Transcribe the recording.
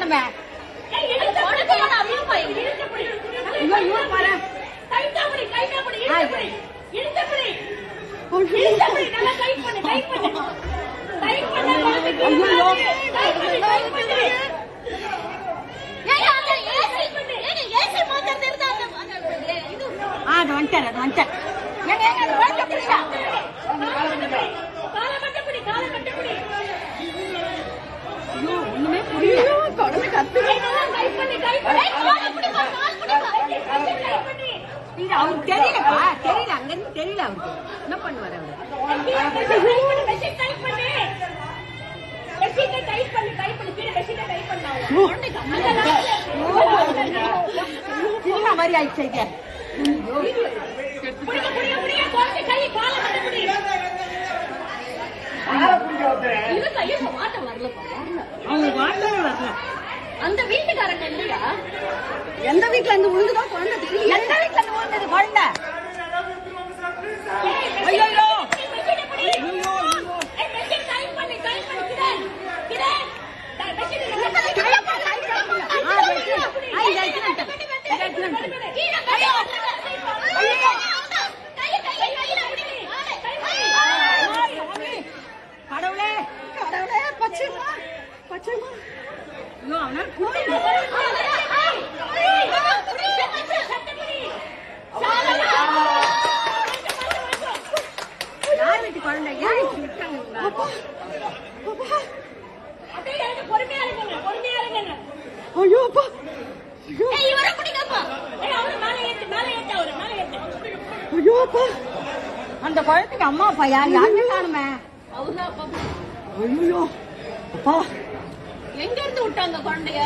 காணுமே. ஒண்ணுமே புரியல. அவருக்கு தெரியலப்பா, தெரியல, அங்க இருந்து தெரியல அவருக்கு என்ன பண்ணுவாரு அவரு. மாதிரி ஆயிடுச்சு. அந்த வீட்டுக்காரங்க இல்லையா? எந்த வீட்டுல இருந்து விழுந்துதான் குழந்தை தெரியல. எந்த வீட்டுல இருந்து விழுந்தது குழந்தை? கடவுளே கடவுளே பச்சைமா பச்சைமா. யார் வீட்டு குழந்தை? ஏன் விட்டாங்க? ஐயோ அப்பா, ஐயோ அப்பா, அந்த குழந்தைக்கு அம்மா அப்பா யாருமே காணுமே. ஐயோ அப்பா, எங்க இருந்து விட்டாங்க குழந்தைய?